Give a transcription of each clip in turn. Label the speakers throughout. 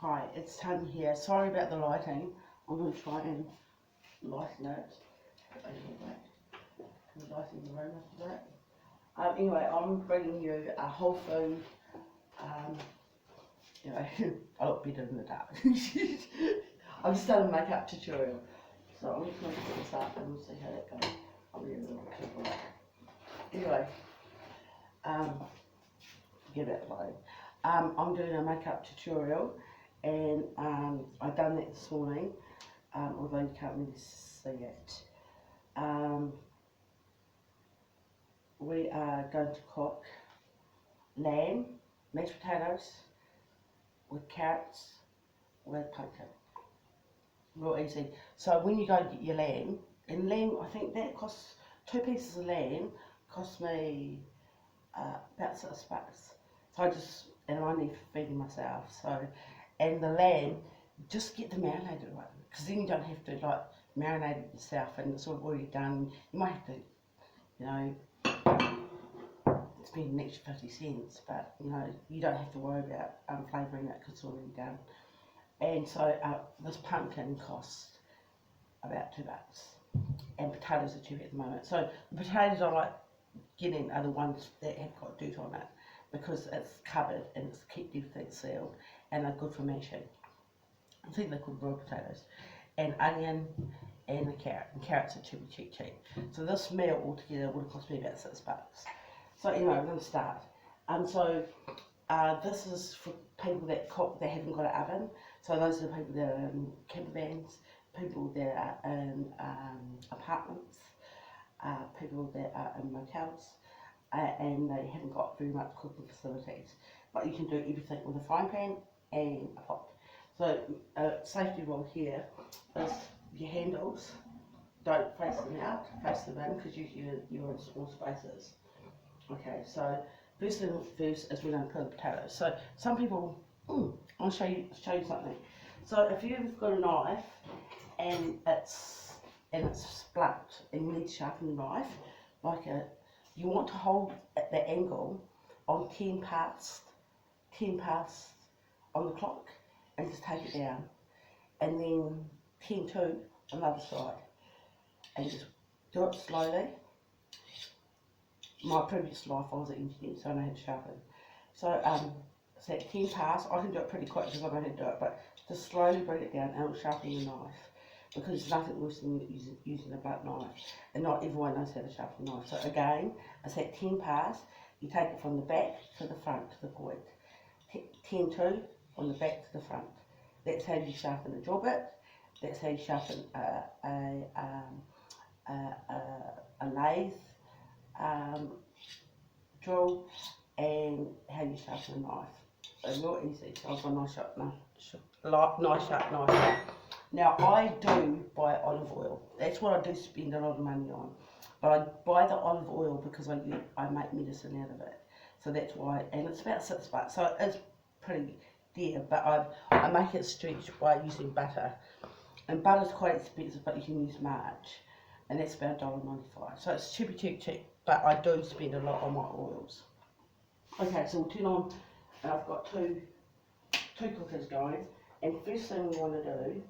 Speaker 1: Hi, it's Tan here. Sorry about the lighting. I'm going to try and lighten it a little bit. Lighten the room a little bit. Anyway, I'm bringing you a whole food. Um, I look better in the dark. I'm just done a makeup tutorial, so I'm just going to put this up and we'll see how that goes. I'll be a little careful. Anyway, forget about the lighting. I'm doing a makeup tutorial, and I've done that this morning, although you can't really see it. We are going to cook lamb, mashed potatoes, with carrots, with pumpkin. Real easy. So when you go and get your lamb, and lamb, I think that costs, 2 pieces of lamb cost me about $6. So and I need feeding myself. So, and the lamb, just get the marinated one, because then you don't have to like marinate it yourself, and it's already done. You might have to, you know, spend an extra 50 cents, but you know, you don't have to worry about flavouring it because it's already done. And so this pumpkin costs about $2, and potatoes are cheap at the moment. So the potatoes I like getting are the ones that have got dirt on it, because it's covered and it's kept everything sealed, and they're good for mashing. I think they're called raw potatoes. And onion and a carrot. And carrots are cheap. So this meal altogether would have cost me about $6. So anyway, we're going to start. So this is for people that cook that haven't got an oven. So those are the people that are in camper vans, people that are in apartments, people that are in motels, and they haven't got very much cooking facilities. But you can do everything with a frying pan and a pot. So safety rule here is your handles, don't face them out, face them in, because usually you're in small spaces. Okay, so first thing first is we're going to peel the potatoes. So some people, I'll show you something. So if you've got a knife and it's blunt and you need to sharpen the knife, you want to hold at the angle on 10 past on the clock, and just take it down, and then 10 to on the other side, and just do it slowly. My previous life I was an engineer, so I know how to sharpen. So so at 10 past, I can do it pretty quick because I know how to do it, but just slowly bring it down and it'll sharpen your knife, because there's nothing worse than using a blunt knife, and not everyone knows how to sharpen a knife. So again, it's at 10 past, you take it from the back to the front to the point. 10 to, from the back to the front. That's how you sharpen a drill bit, that's how you sharpen a lathe drill, and how you sharpen a knife. It's real easy. So I've got a nice sharp knife. Now I do buy olive oil. That's what I do spend a lot of money on. But I buy the olive oil because I make medicine out of it. So that's why, and it's about $6. So it's pretty dear, but I make it stretch by using butter. And butter's quite expensive, but you can use March, and that's about $1.95. So it's cheap, but I do spend a lot on my oils. Okay, so we'll turn on, and I've got two cookers going, and first thing we want to do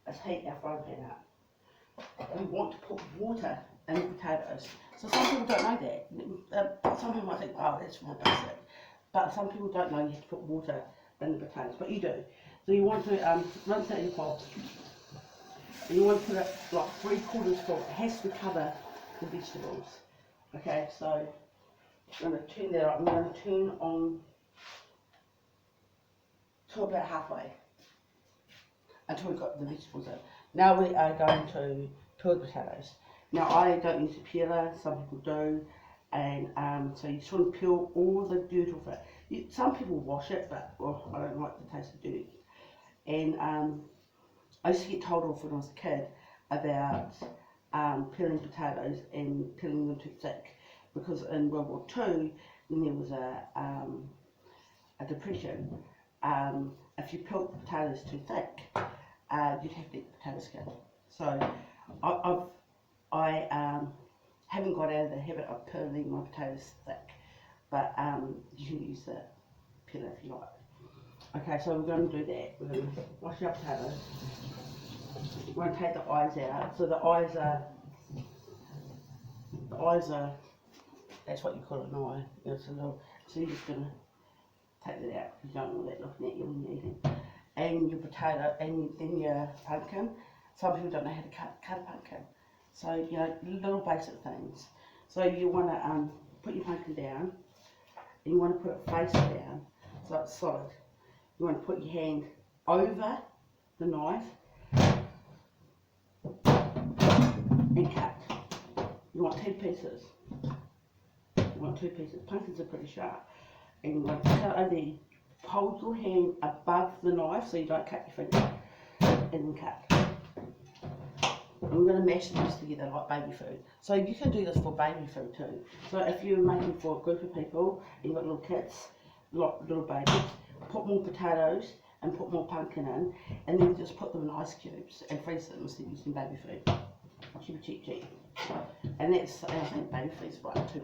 Speaker 1: is heat our frying pan up. We want to put water in the potatoes. So some people don't know that. Some people might think, oh, that's my basic. But some people don't know you have to put water in the potatoes, but you do. So you want to rinse it in your pot. And you want to put it like 3/4 full. It has to cover the vegetables. Okay, so I'm going to turn that up. I'm going to turn on to about halfway until we've got the vegetables in. Now we are going to peel the potatoes. Now I don't use a peeler, some people do, and so you just want to peel all the dirt off it. Some people wash it, but well, I don't like the taste of dirt. And I used to get told off when I was a kid about peeling potatoes and peeling them too thick, because in World War II, when there was a depression, if you peeled the potatoes too thick, you'd have to eat the potato skin. So I haven't got out of the habit of peeling my potatoes thick, but you can use the peeler if you like. Okay, so we're going to do that. We're going to wash our potatoes. We're going to take the eyes out. So the eyes are, that's what you call an eye. It's a little, so you're just going to take that out. You don't want that looking at you when you're eating. And your potato, and then your pumpkin. Some people don't know how to cut a pumpkin. So, you know, little basic things. So you want to put your pumpkin down, and you want to put it face down, so it's solid. You want to put your hand over the knife and cut. You want two pieces. Pumpkins are pretty sharp. And you want to cut over there. Hold your hand above the knife so you don't cut your finger. And then cut. And we're going to mash this together like baby food. So you can do this for baby food too. So if you're making for a group of people, you've got little kids, little babies, put more potatoes and put more pumpkin in, and then just put them in ice cubes and freeze them instead of using baby food. Cheap. And that's, I think baby food's for like $2.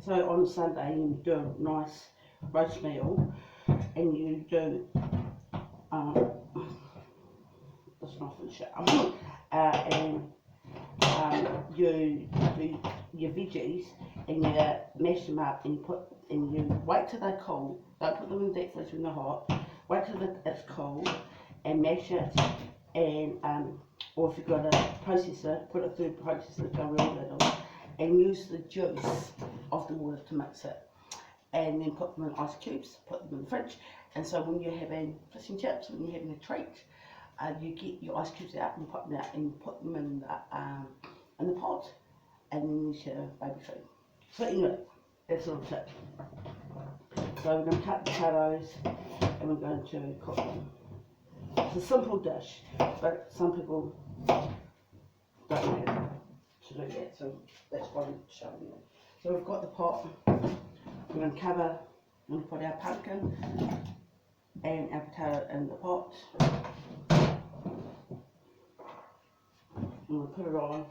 Speaker 1: So on Sunday you do a nice roast meal, and you do this knife and shit. And you do your veggies and you mash them up and you wait till they're cold. Don't put them in the deep fridge when they're hot. Wait till it's cold and mash it, and or if you've got a processor, put it through the processor to a real little, and use the juice of the water to mix it. And then put them in ice cubes, put them in the fridge. And so when you're having fish and chips, when you're having a treat, you get your ice cubes out and put them out and put them in the pot, and then you share baby food. So anyway, that's a little tip. So we're going to cut the potatoes and we're going to cook them. It's a simple dish, but some people don't know how to do that, so that's why I'm showing you. So we've got the pot. We're going to cover, we're going to put our pumpkin and our potato in the pot. And we'll put it on,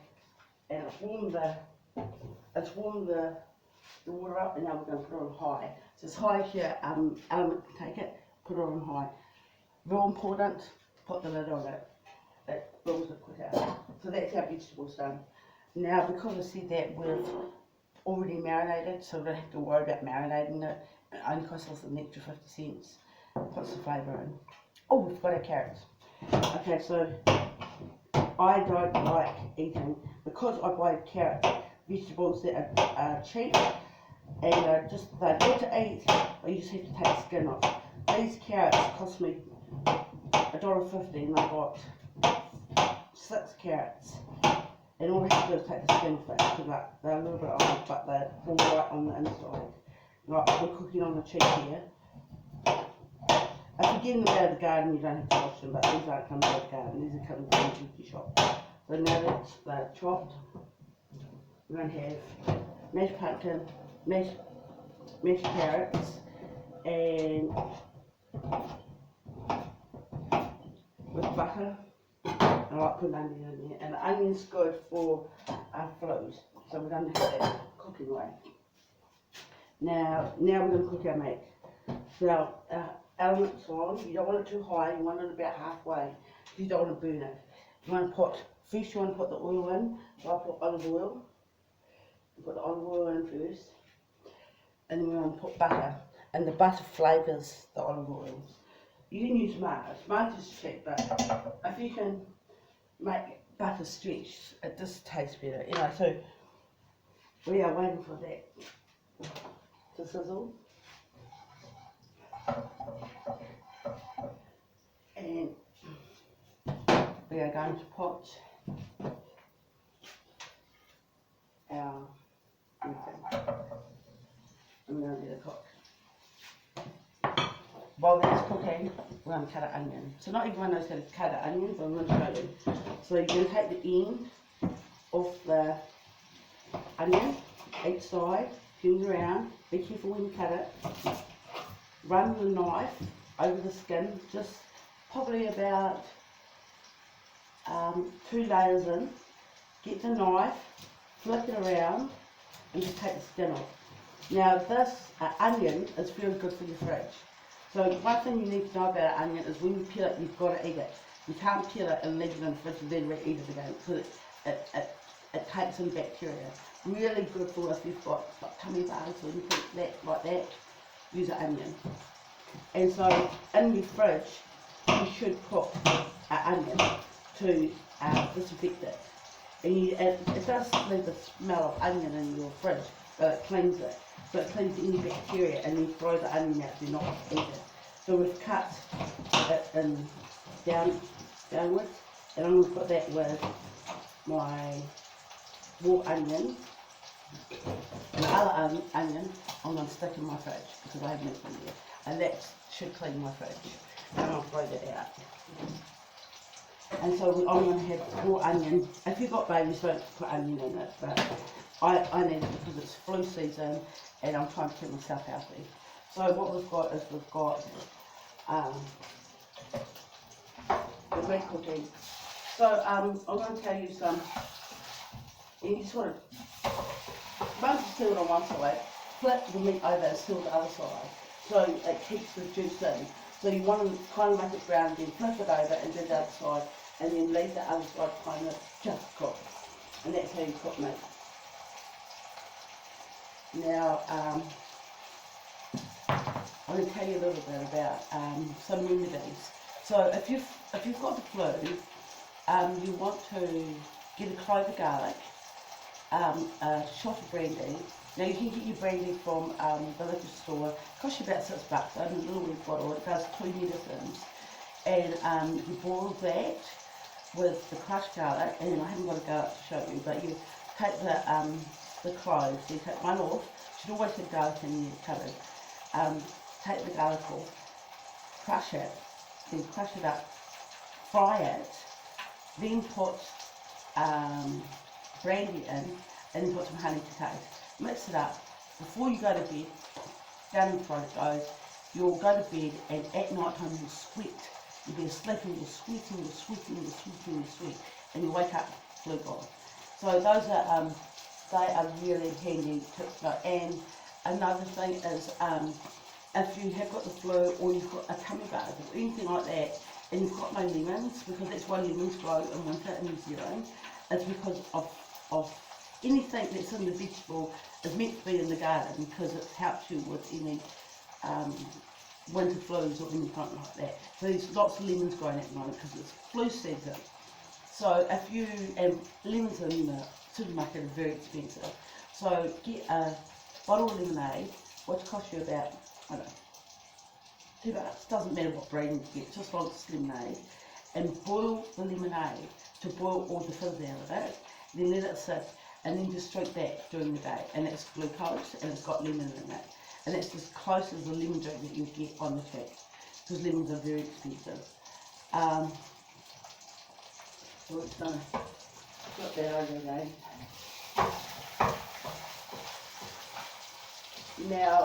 Speaker 1: and it's warmed the water up, and now we're going to put it on high. So as high as your element can take it, put it on high. Real important, put the lid on it. It rolls it quick out. So that's our vegetables done. Now, because I said that we've already marinated, so we don't have to worry about marinating it. It only costs us an extra 50 cents. Put some flavour in. Oh, we've got our carrots. Okay, so I don't like eating, because I buy vegetables that are cheap and they're good to eat, but you just have to take the skin off. These carrots cost me $1.50 and I got 6 carrots. And all I have to do is take the skin off it, because they're a little bit old, but they're all right on the inside. Like, we're cooking on the cheap here. If you're getting them out of the garden, you don't have to wash them, but these aren't coming out of the garden, these are coming from the beauty shop. So now they're chopped, we're going to have mashed pumpkin, mashed carrots, and with butter. I like putting onion in there, and the onion's good for flus, so we're going to have that cooking away. Now we're going to cook our meat. So elements on, you don't want it too high, you want it about halfway, you don't want to burn it. You want to put the oil in, so I put olive oil. You put the olive oil in first, and then we're going to put butter, and the butter flavours the olive oil. You can use Mars. Mars is cheap, but if you can make butter stretch, it just tastes better. You know, so we are waiting for that to sizzle. And we are going to put our everything. I'm going to let it cook. While that's cooking, we're going to cut an onion. So not everyone knows how to cut an onion, but I'm going to show you. So you're going to take the end of the onion, each side, peel around, be careful when you cut it. Run the knife over the skin, just probably about 2 layers in. Get the knife, flick it around, and just take the skin off. Now this onion is very good for your fridge. So one thing you need to know about an onion is when you peel it, you've got to eat it. You can't peel it and leave it in the fridge and then eat it again, because it takes in bacteria. Really good for if you've got like tummy bugs or anything like that, use an onion. And so in your fridge, you should put an onion to disinfect it. And it does leave the smell of onion in your fridge, but it cleans it. So it cleans any bacteria, and you throw the onion out, do not eat it. So we've cut it in downwards, and I'm going to put that with my raw onion. And the other onion I'm going to stick in my fridge, because I haven't eaten it yet. And that should clean my fridge. And I'll throw that out. And so I'm going to have raw onion. If you've got babies, don't put onion in it, but I need it because it's flu season and I'm trying to keep myself healthy. So what we've got is we've got the red cookie. So I'm going to tell you some, you sort of, once it's sealed on one side, flip the meat over and seal the other side. So it keeps the juice in. So you want to kind of make it brown, then flip it over and do the other side, and then leave the other side kind of just cook. And that's how you cook meat. Now, I'm going to tell you a little bit about some remedies. So if you've got the flu, you want to get a clove of garlic, a shot of brandy. Now you can get your brandy from the liquor store. It costs you about $6. In a little red bottle. It does 2 medicines, and you boil that with the crushed garlic. And I haven't got a garlic to show you, but you take the cloves. You take one off. You should always have garlic in your cupboard. Take the garlic off, crush it, then crush it up, fry it, then put brandy in, and then put some honey to taste. Mix it up. Before you go to bed, down in the throat it goes, you'll go to bed, and at night time you'll sweat. You'll be asleep and you're sweating, you're sweating, you're sweating, you're sweating, and you wake up flu gone. So those are, they are really handy tips to know. And another thing is, if you have got the flu or you've got a tummy bug or anything like that, and you've got no lemons, because that's why lemons grow in winter in New Zealand, it's because of anything that's in the vegetable is meant to be in the garden, because it helps you with any winter flus or anything like that. So there's lots of lemons growing at the moment because it's flu season. So if you, and lemons in the supermarket are very expensive, so get a bottle of lemonade, which costs you about, I don't know, $2. Doesn't matter what brand you get, just like it's lemonade, and boil the lemonade to boil all the fizz out of it, then let it sit, and then just drink that during the day. And it's glucose, and it's got lemon in it, and it's as close as a lemon drink that you get on the tap, because lemons are very expensive. So it's going to put that over again. Now,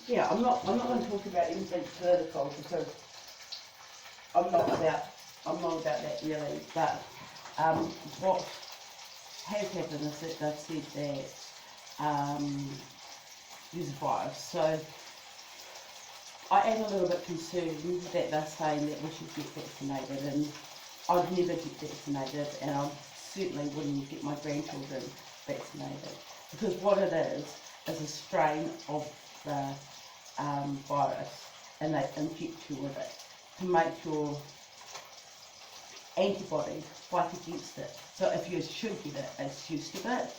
Speaker 1: yeah, I'm not going to talk about anything political, because I'm not about that really. But what has happened is that they've said that there's a virus. So I am a little bit concerned that they're saying that we should get vaccinated, and I'd never get vaccinated, and I certainly wouldn't get my grandchildren vaccinated, because what it is a strain of the virus, and they infect you with it to make your antibodies fight against it. So if you should get it, it's used to it.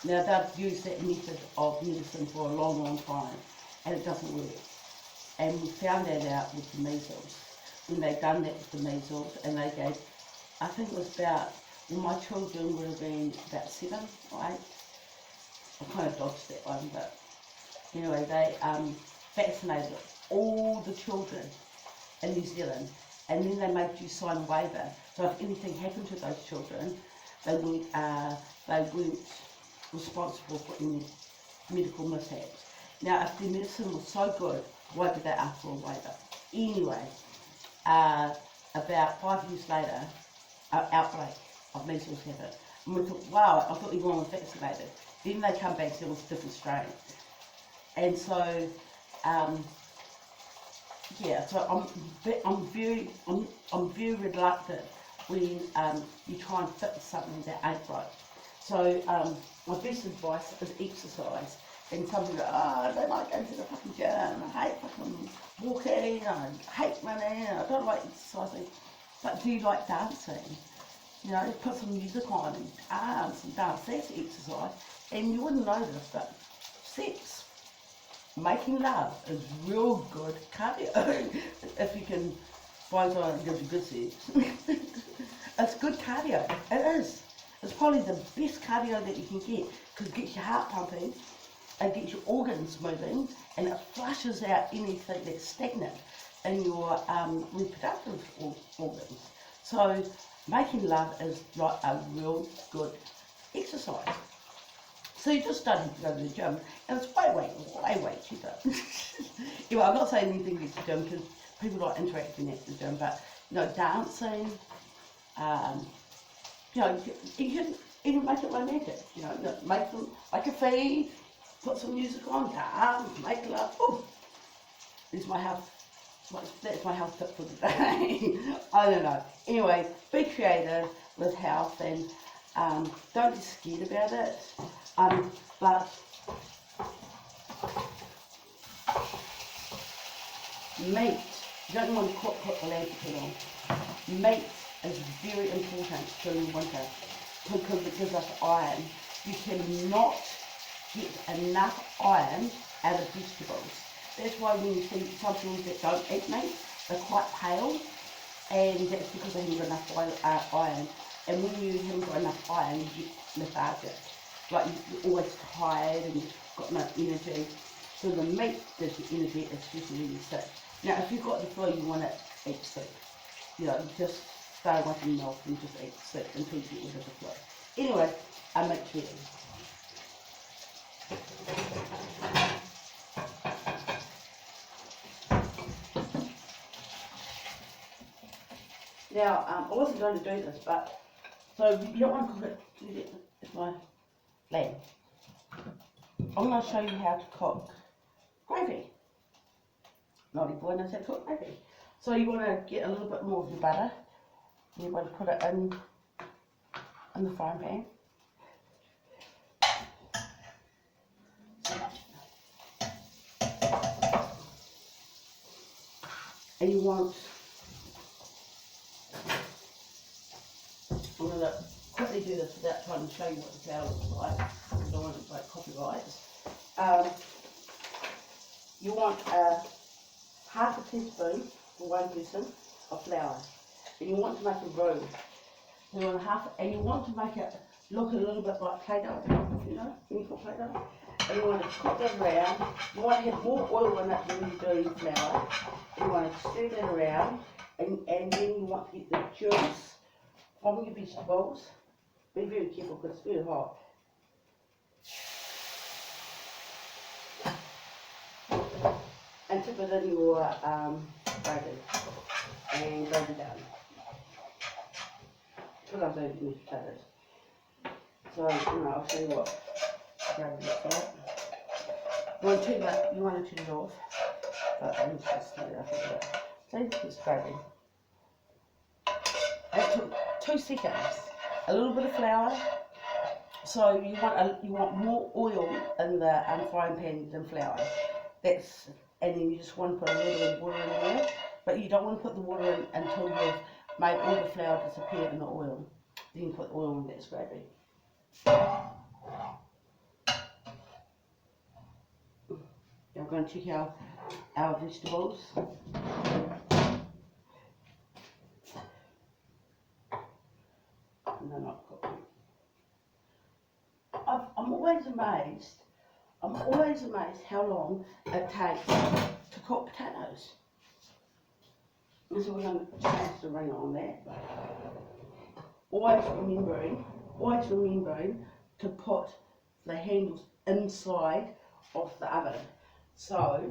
Speaker 1: Now they've used that method of medicine for a long, long time, and it doesn't work. And we found that out with the measles. When they done that with the measles, and they gave, I think it was about, well, my children would have been about 7 or 8. I kind of dodged that one, but anyway, they vaccinated all the children in New Zealand, and then they made you sign a waiver. So if anything happened to those children, they weren't responsible for any medical mishaps. Now, if the medicine was so good, why did they ask for a waiver? Anyway, about 5 years later, an outbreak of measles happened. And we thought, wow, I thought everyone was vaccinated. Then they come back and it was a different strain. And so yeah, so I'm very reluctant when you try and fix something that ain't right. So my best advice is exercise. And some people go, oh, I don't like going to the fucking gym, I hate fucking walking, I hate running, I don't like exercising. But do you like dancing? You know, put some music on and dance, that's exercise. And you wouldn't know this, but sex, making love is real good cardio. If you can find someone that gives you good sex. It's good cardio, it is. It's probably the best cardio that you can get, because it gets your heart pumping, it gets your organs moving, and it flushes out anything that's stagnant in your reproductive organs. So making love is like a real good exercise. So you just don't have to go to the gym, and it's way cheaper. Anyway, I'm not saying anything against the gym, because people like interacting at the gym, but you know, dancing, you know, you can even make it romantic. You know, make them like a feed, put some music on, dance, make love. Oh, is my house. That's my health tip for the day. I don't know. Anyway, be creative with health, and don't be scared about it. But meat, you don't want to put the lamp on. Meat is very important during winter because it gives us iron. You cannot get enough iron out of vegetables. That's why when you see some people that don't eat meat, they're quite pale, and that's because they haven't got enough iron. And when you haven't got enough iron, you get lethargic. Like you're always tired and you've got no energy. So the meat gives you energy, especially when you're sick. Now, if you've got the flu, you want to eat soup. You know, just stay away from milk and just eat soup until you get rid of the flu. Anyway, I make sure. Now, I wasn't going to do this, but, so you don't want to cook it, it's my lamb. I'm going to show you how to cook gravy. Naughty boy knows how to cook gravy. So you want to get a little bit more of your butter. You want to put it in the frying pan. And you want, I'm going to quickly do this without trying to show you what the cow looks like. I don't want to break copyrights. You want half a teaspoon for one person of flour. And you want to make a roux. You want and you want to make it look a little bit like Play-Doh, you know, when you put Play-Doh. And you want to cook that around. You want to have more oil in it than you do flour. You want to stir that around, and then you want to get the juice from your vegetables. Be very careful because it's very hot. And tip it in your gravy and load it down. Because I'm doing mashed potatoes. So, you know, I'll show you what gravy looks like. You want to turn it off. But I'm just going to up a bit. So, it's gravy. It took 2 seconds. A little bit of flour. So you want more oil in the frying pan than flour. And then you just want to put a little bit of water in there, but you don't want to put the water in until you've made all the flour disappear in the oil. Then you put the oil in, that's gravy. I'm going to check our vegetables. And they're not cooked. I'm always amazed how long it takes to cook potatoes. And so we're going to change the ring on that. Always remembering to put the handles inside of the oven. So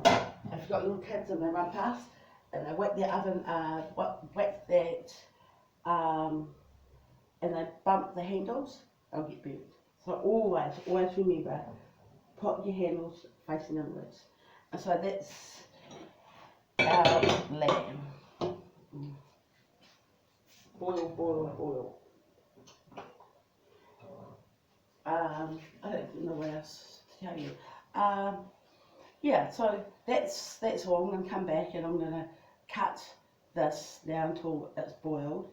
Speaker 1: if you've got little kids and they run past and they whack their oven, whack that, and they bump the handles, they'll get burnt. So always remember, put your handles facing inwards. And so that's our lamb.
Speaker 2: Boil, boil, boil.
Speaker 1: I don't know what else to tell you. Yeah, so that's all. I'm going to come back and I'm going to cut this now until it's boiled.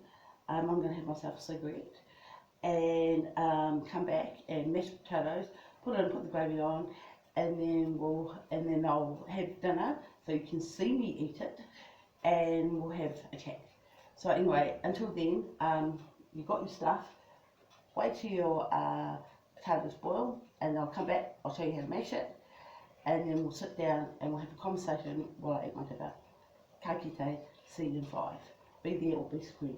Speaker 1: I'm going to have myself a cigarette and come back and mash potatoes, put the gravy on, and then I'll have dinner so you can see me eat it, and we'll have a chat. So anyway, until then, you've got your stuff. Wait till your potatoes boil, and I'll come back. I'll show you how to mash it, and then we'll sit down and we'll have a conversation while I eat my dinner. Ka kite, see you in 5. Be there or be square.